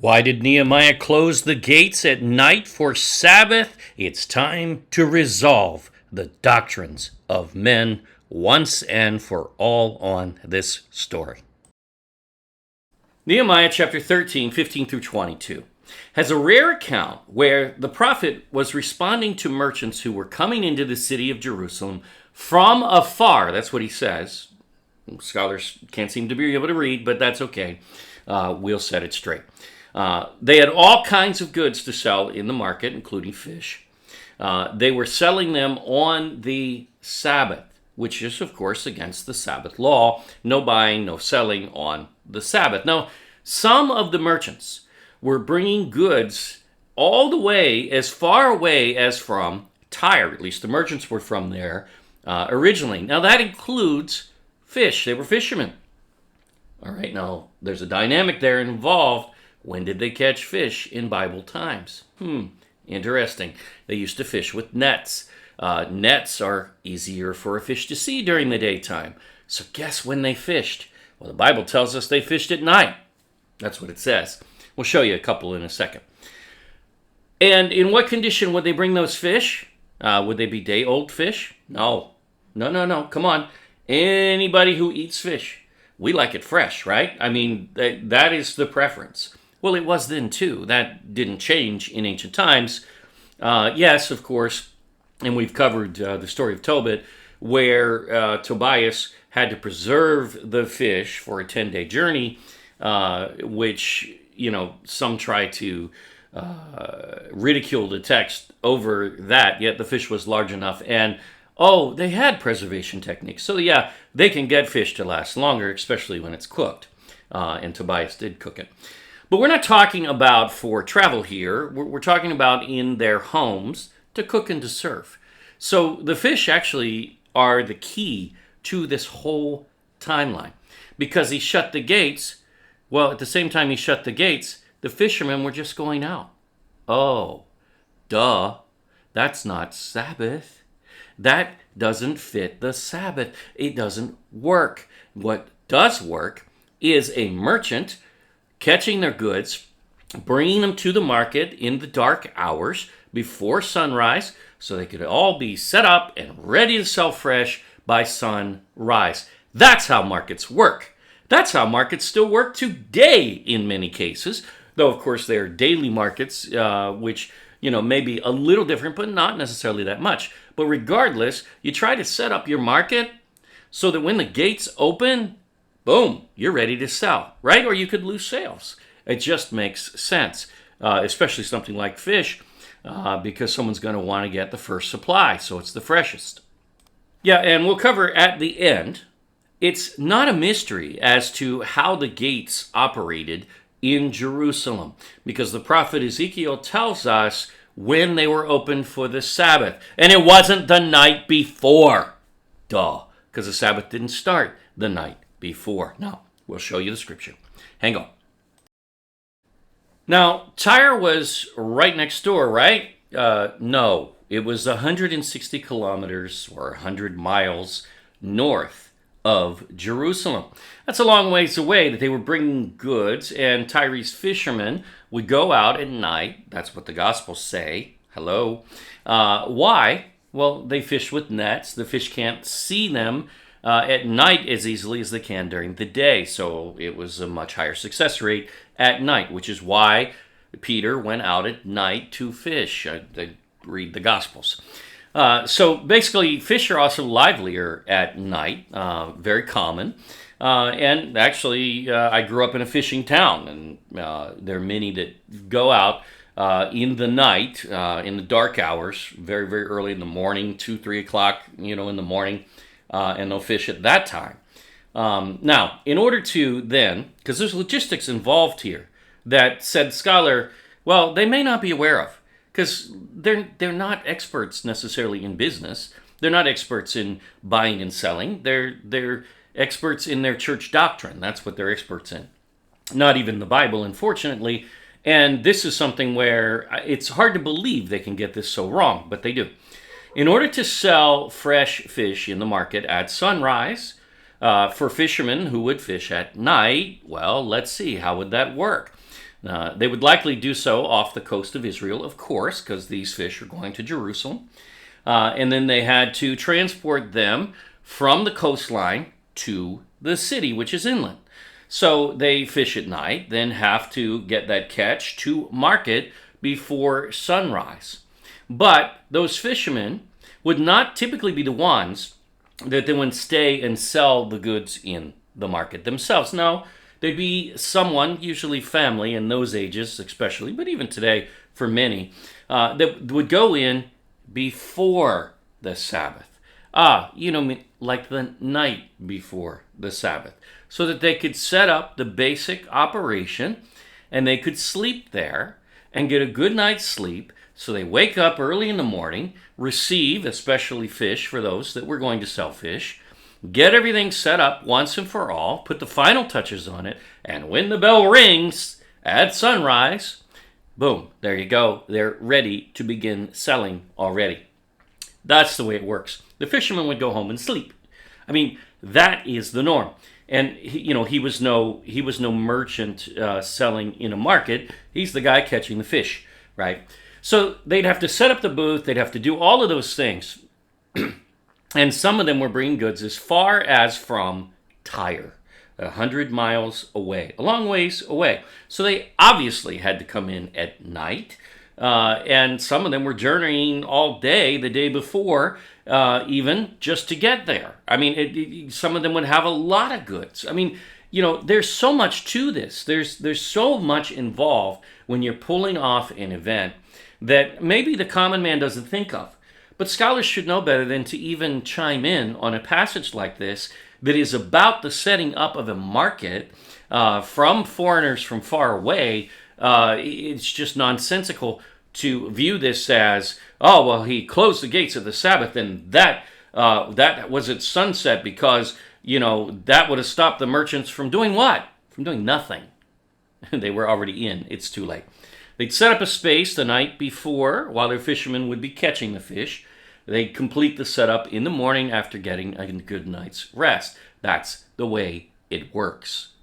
Why did Nehemiah close the gates at night for Sabbath? It's time to resolve the doctrines of men once and for all on this story. Nehemiah chapter 13, 15 through 22 has a rare account where the prophet was responding to merchants who were coming into the city of Jerusalem from afar. That's what he says. Scholars can't seem to be able to read, but that's okay. We'll set it straight. They had all kinds of goods to sell in the market, including fish. They were selling them on the Sabbath, which is, of course, against the Sabbath law. No buying, no selling on the Sabbath. Now, some of the merchants were bringing goods all the way, as far away as from Tyre. At least the merchants were from there originally. Now, that includes fish. They were fishermen. All right, now, there's a dynamic there involved. When did they catch fish in Bible times? Interesting. They used to fish with nets. Nets are easier for a fish to see during the daytime. So guess when they fished? Well, the Bible tells us they fished at night. That's what it says. We'll show you a couple in a second. And in what condition would they bring those fish? Would they be day-old fish? No. No. Come on. Anybody who eats fish, we like it fresh, right? I mean, that is the preference. Well, it was then too. That didn't change in ancient times. Yes, of course, and we've covered the story of Tobit, where Tobias had to preserve the fish for a 10-day journey, which, some try to ridicule the text over that, yet the fish was large enough. And, they had preservation techniques. So, yeah, they can get fish to last longer, especially when it's cooked. And Tobias did cook it. But we're not talking about for travel here. We're talking about in their homes to cook and to serve. So the fish actually are the key to this whole timeline. Because he shut the gates, well, at the same time he shut the gates, the fishermen were just going out. Oh, duh, that's not Sabbath. That doesn't fit the Sabbath. It doesn't work. What does work is a merchant catching their goods, bringing them to the market in the dark hours before sunrise so they could all be set up and ready to sell fresh by sunrise. That's how markets work. That's how markets still work today in many cases, though, of course, they are daily markets, which, may be a little different, but not necessarily that much. But regardless, you try to set up your market so that when the gates open, boom, you're ready to sell, right? Or you could lose sales. It just makes sense, especially something like fish, because someone's going to want to get the first supply, so it's the freshest. Yeah, and we'll cover at the end, it's not a mystery as to how the gates operated in Jerusalem, because the prophet Ezekiel tells us when they were open for the Sabbath, and it wasn't the night before. Duh, because the Sabbath didn't start the night before. Now, we'll show you the scripture. Hang on. Now, Tyre was right next door, right? No, it was 160 kilometers or 100 miles north of Jerusalem. That's a long ways away that they were bringing goods, and Tyre's fishermen would go out at night. That's what the Gospels say. Hello. Why? Well, they fish with nets. The fish can't see them at night as easily as they can during the day. So it was a much higher success rate at night, which is why Peter went out at night to fish. They read the Gospels. So basically, fish are also livelier at night, very common. And actually, I grew up in a fishing town, and there are many that go out in the night, in the dark hours, very, very early in the morning, 2, 3 o'clock, in the morning, and they'll fish at that time. Now, in order to then, because there's logistics involved here that said scholar, well, they may not be aware of, because they're not experts necessarily in business. They're not experts in buying and selling. They're experts in their church doctrine. That's what they're experts in. Not even the Bible, unfortunately. And this is something where it's hard to believe they can get this so wrong, but they do. In order to sell fresh fish in the market at sunrise, for fishermen who would fish at night, well, let's see, how would that work? They would likely do so off the coast of Israel, of course, because these fish are going to Jerusalem. And then they had to transport them from the coastline to the city, which is inland. So they fish at night, then have to get that catch to market before sunrise. But those fishermen would not typically be the ones that then would stay and sell the goods in the market themselves. No, there'd be someone, usually family in those ages especially, but even today for many, that would go in before the Sabbath. Like the night before the Sabbath, so that they could set up the basic operation and they could sleep there and get a good night's sleep. So they wake up early in the morning, receive especially fish for those that were going to sell fish, get everything set up once and for all, put the final touches on it, and when the bell rings at sunrise, boom, there you go. They're ready to begin selling already. That's the way it works. The fisherman would go home and sleep. I mean, that is the norm. And he was no merchant selling in a market. He's the guy catching the fish, right? So they'd have to set up the booth. They'd have to do all of those things. And some of them were bringing goods as far as from Tyre, 100 miles away, a long ways away. So they obviously had to come in at night. And some of them were journeying all day the day before, even just to get there. I mean, some of them would have a lot of goods. I mean, there's so much to this. There's so much involved when you're pulling off an event that maybe the common man doesn't think of. But scholars should know better than to even chime in on a passage like this that is about the setting up of a market from foreigners from far away. It's just nonsensical to view this as, oh, well, he closed the gates of the Sabbath, and that was at sunset because, that would have stopped the merchants from doing what? From doing nothing. They were already in. It's too late. They'd set up a space the night before while their fishermen would be catching the fish. They'd complete the setup in the morning after getting a good night's rest. That's the way it works.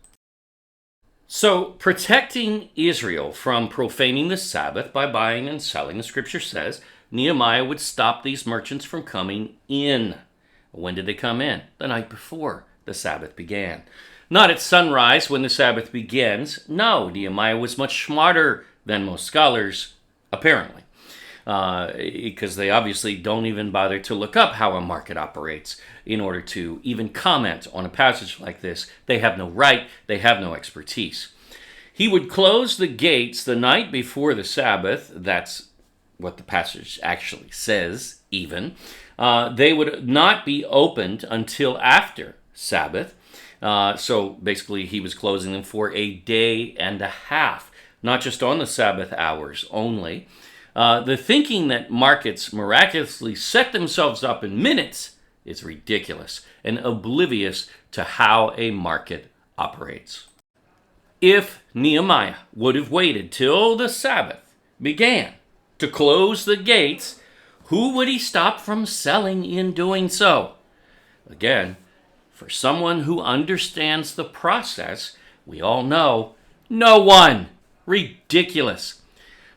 So, protecting Israel from profaning the Sabbath by buying and selling, the scripture says, Nehemiah would stop these merchants from coming in. When did they come in? The night before the Sabbath began. Not at sunrise when the Sabbath begins. No, Nehemiah was much smarter than most scholars, apparently, because they obviously don't even bother to look up how a market operates in order to even comment on a passage like this. They have no right, they have no expertise. He would close the gates the night before the Sabbath. That's what the passage actually says, even. They would not be opened until after Sabbath. So basically, he was closing them for a day and a half, not just on the Sabbath hours only. The thinking that markets miraculously set themselves up in minutes is ridiculous and oblivious to how a market operates. If Nehemiah would have waited till the Sabbath began to close the gates, who would he stop from selling in doing so? Again, for someone who understands the process, we all know, no one. Ridiculous.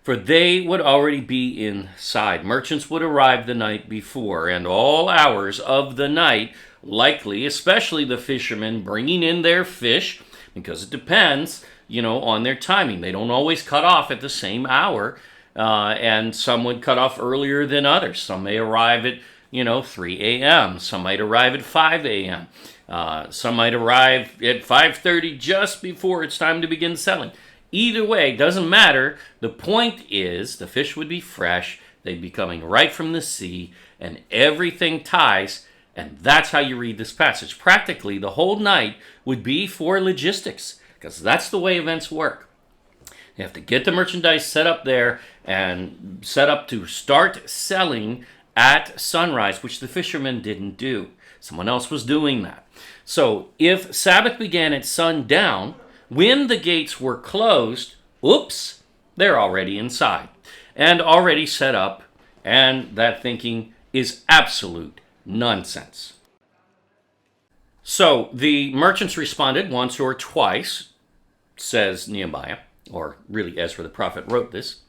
For they would already be inside. Merchants would arrive the night before, and all hours of the night, likely, especially the fishermen bringing in their fish, because it depends, on their timing. They don't always cut off at the same hour, and some would cut off earlier than others. Some may arrive at, 3 a.m. Some might arrive at 5 a.m. Some might arrive at 5:30 just before it's time to begin selling. Either way, doesn't matter. The point is the fish would be fresh. They'd be coming right from the sea, and everything ties. And that's how you read this passage. Practically, the whole night would be for logistics, because that's the way events work. You have to get the merchandise set up there and set up to start selling at sunrise, which the fishermen didn't do. Someone else was doing that. So if Sabbath began at sundown, when the gates were closed, oops, they're already inside and already set up, and that thinking is absolute nonsense. So the merchants responded once or twice, says Nehemiah, or really Ezra the prophet wrote this,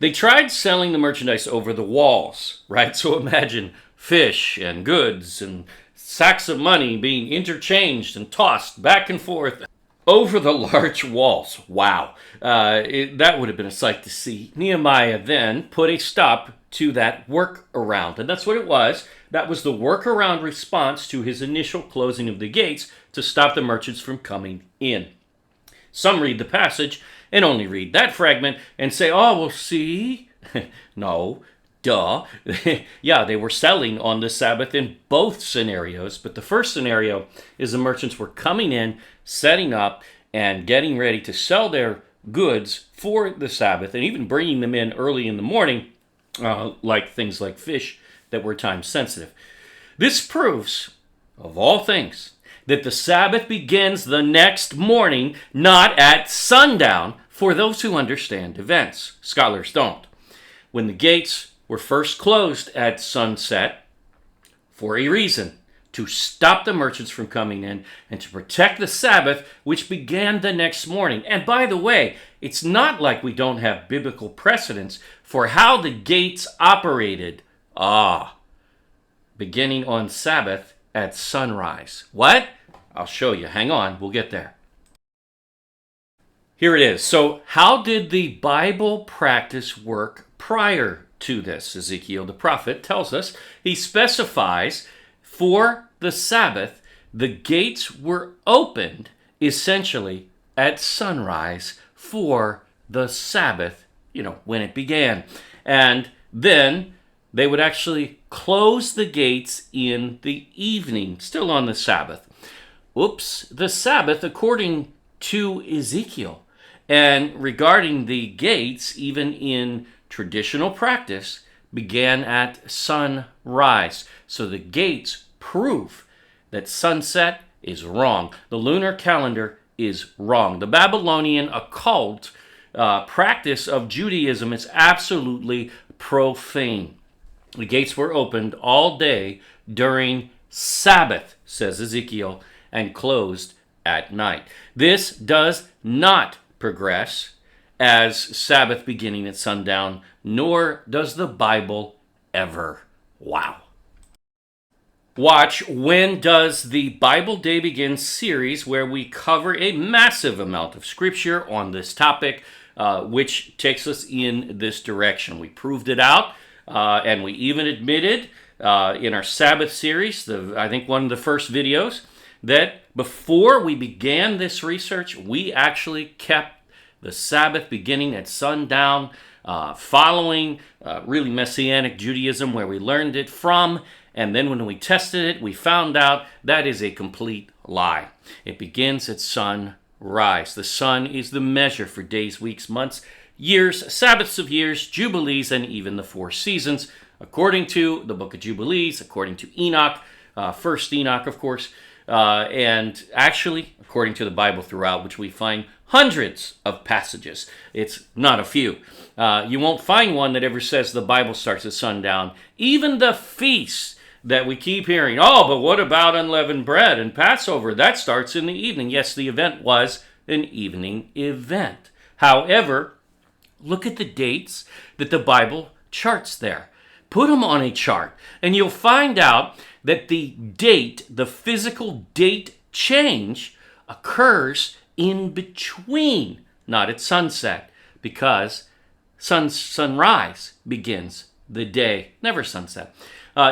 they tried selling the merchandise over the walls, right? So imagine fish and goods and sacks of money being interchanged and tossed back and forth over the large walls. Wow. That would have been a sight to see. Nehemiah then put a stop to that workaround. And that's what it was. That was the workaround response to his initial closing of the gates to stop the merchants from coming in. Some read the passage and only read that fragment and say, oh, well, see? No, duh. Yeah, they were selling on the Sabbath in both scenarios. But the first scenario is the merchants were coming in, setting up, and getting ready to sell their goods for the Sabbath, and even bringing them in early in the morning, like things like fish that were time sensitive. This proves, of all things, that the Sabbath begins the next morning, not at sundown, for those who understand events. Scholars don't. When the gates were first closed at sunset, for a reason, to stop the merchants from coming in and to protect the Sabbath, which began the next morning. And by the way, it's not like we don't have biblical precedents for how the gates operated. Beginning on Sabbath at sunrise. What? I'll show you. Hang on. We'll get there. Here it is. So how did the Bible practice work prior to this? Ezekiel the prophet tells us. He specifies for the Sabbath, the gates were opened essentially at sunrise for the Sabbath, when it began. And then they would actually close the gates in the evening, still on the Sabbath. The Sabbath, according to Ezekiel, and regarding the gates, even in traditional practice, began at sunrise. So the gates prove that sunset is wrong. The lunar calendar is wrong. The Babylonian occult practice of Judaism is absolutely profane. The gates were opened all day during Sabbath, says Ezekiel, and closed at night. This does not progress as Sabbath beginning at sundown, nor does the Bible ever. Wow. Watch When Does the Bible Day Begin series, where we cover a massive amount of scripture on this topic, which takes us in this direction. We proved it out, and we even admitted in our Sabbath series, I think one of the first videos, that before we began this research, we actually kept the Sabbath beginning at sundown, following really Messianic Judaism, where we learned it from. And then when we tested it, we found out that is a complete lie. It begins at sunrise. The sun is the measure for days, weeks, months, years, Sabbaths of years, Jubilees, and even the 4 seasons, according to the book of Jubilees, according to Enoch, first Enoch, of course, and actually, according to the Bible throughout, which we find hundreds of passages. It's not a few. You won't find one that ever says the Bible starts at sundown. Even the feasts that we keep hearing, but what about unleavened bread and Passover? That starts in the evening. Yes, the event was an evening event. However, look at the dates that the Bible charts there. Put them on a chart, and you'll find out that the date, the physical date change, occurs in between, not at sunset, because sunrise begins the day, never sunset.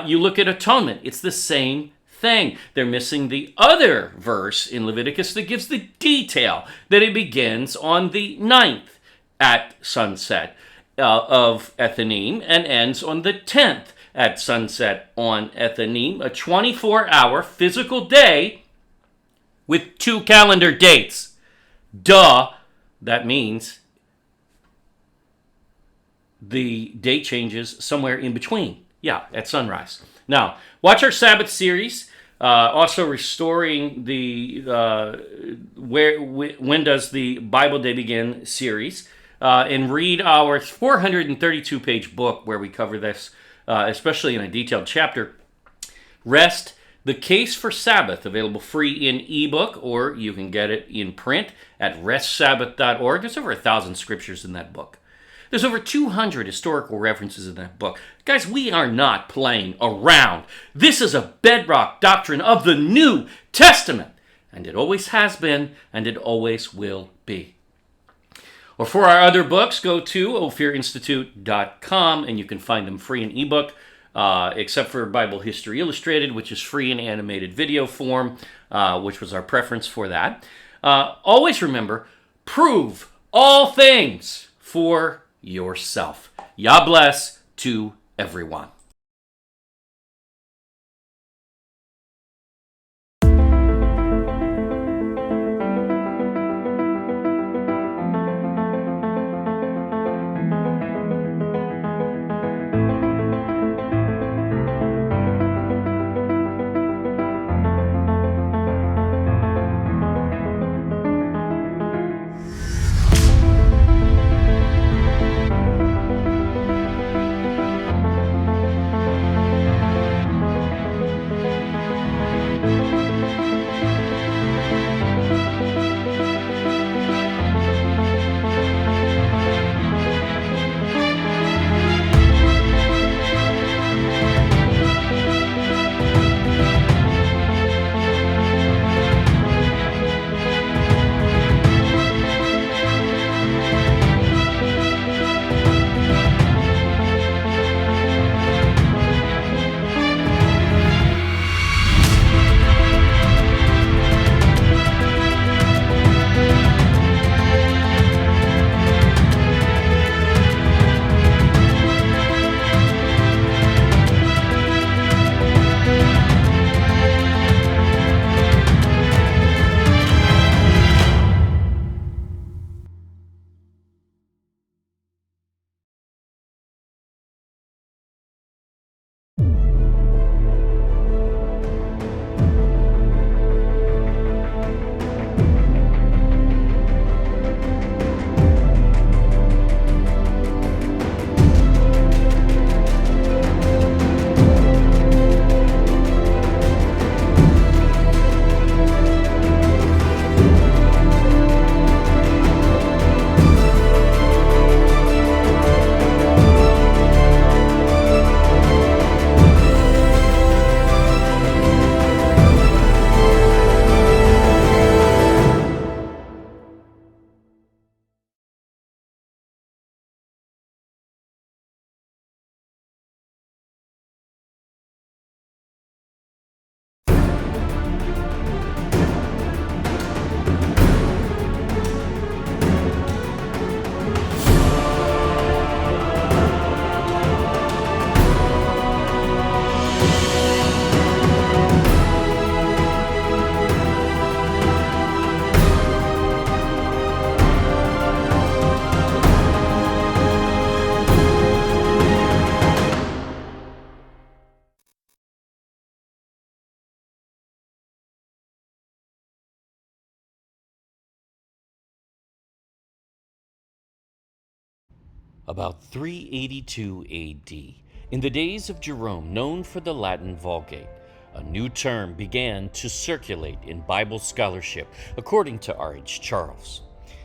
You look at atonement, it's the same thing. They're missing the other verse in Leviticus that gives the detail that it begins on the 9th at sunset of Ethanim and ends on the 10th at sunset on Ethanim, a 24-hour physical day with 2 calendar dates. Duh, that means the date changes somewhere in between. Yeah, at sunrise. Now, watch our Sabbath series, also restoring the When Does the Bible Day Begin series, and read our 432-page book where we cover this, especially in a detailed chapter. Rest The Case for Sabbath, available free in ebook, or you can get it in print at restsabbath.org. There's over 1,000 scriptures in that book. There's over 200 historical references in that book. Guys, we are not playing around. This is a bedrock doctrine of the New Testament, and it always has been, and it always will be. Or for our other books, go to ophirinstitute.com, and you can find them free in ebook, except for Bible History Illustrated, which is free in animated video form, which was our preference for that. Always remember, prove all things for yourself. Yah bless to everyone. About 382 AD, in the days of Jerome, known for the Latin Vulgate, a new term began to circulate in Bible scholarship, according to R.H. Charles.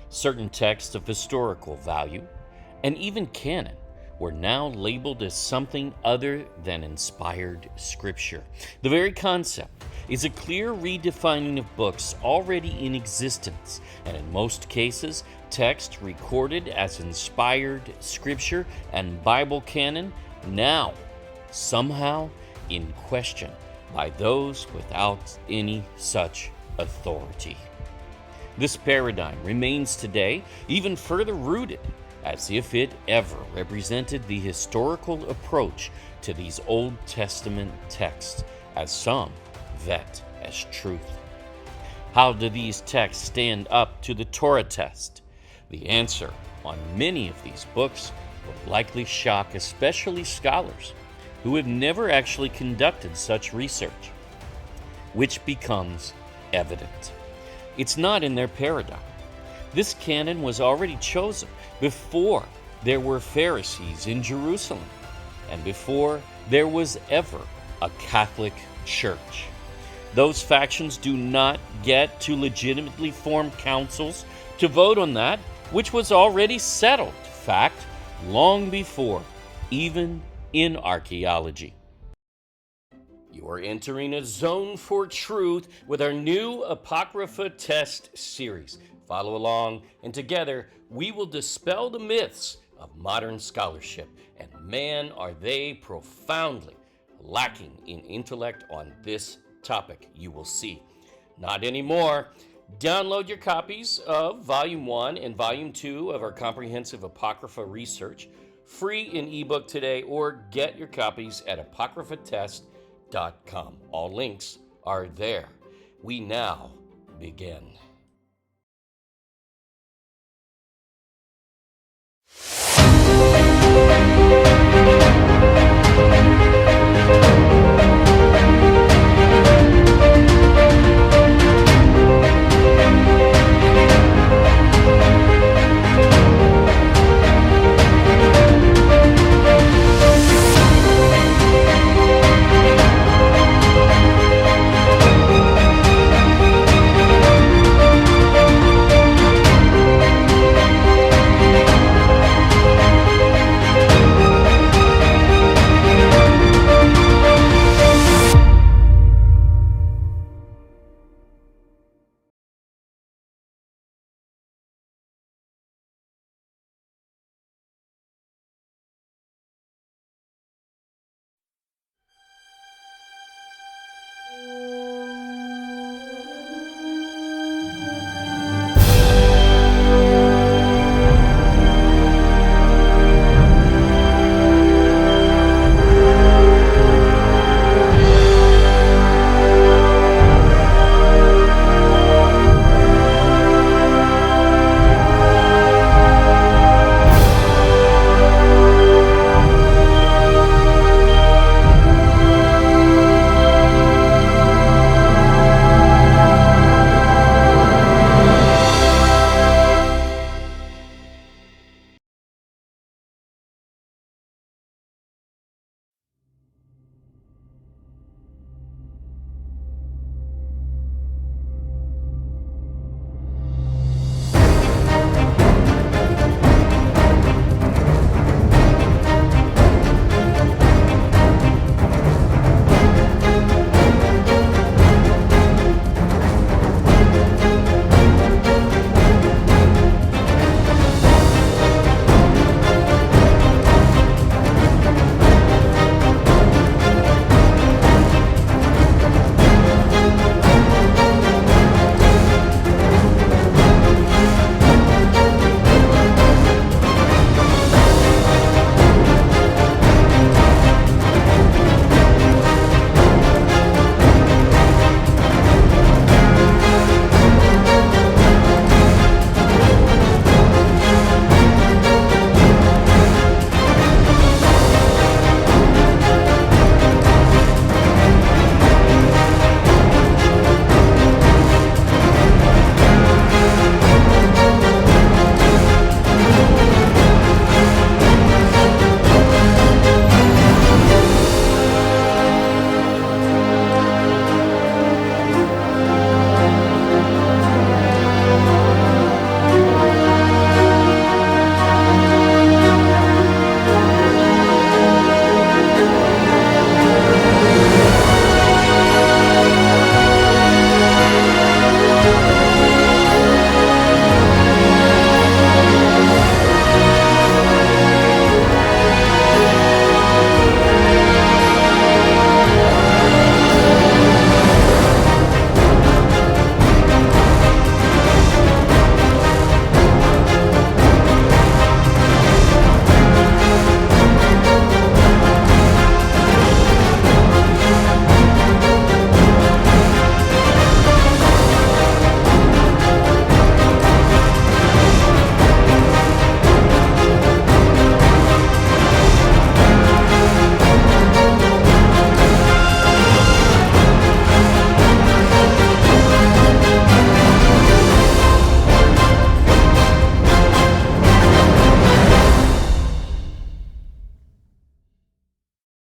Certain texts of historical value, and even canon, were now labeled as something other than inspired scripture. The very concept is a clear redefining of books already in existence, and in most cases, text recorded as inspired scripture and Bible canon now somehow in question by those without any such authority. This paradigm remains today even further rooted, as if it ever represented the historical approach to these Old Testament texts, as some vet as truth. How do these texts stand up to the Torah test? The answer on many of these books will likely shock especially scholars who have never actually conducted such research, which becomes evident. It's not in their paradigm. This canon was already chosen before there were Pharisees in Jerusalem and before there was ever a Catholic Church. Those factions do not get to legitimately form councils to vote on that which was already settled. Fact, long before, even in archaeology. You are entering a zone for truth with our new Apocrypha Test series. Follow along, and together we will dispel the myths of modern scholarship. And man, are they profoundly lacking in intellect on this topic, you will see. Not anymore. Download your copies of Volume 1 and Volume 2 of our comprehensive Apocrypha research, free in ebook today, or get your copies at apocryphatest.com. All links are there. We now begin.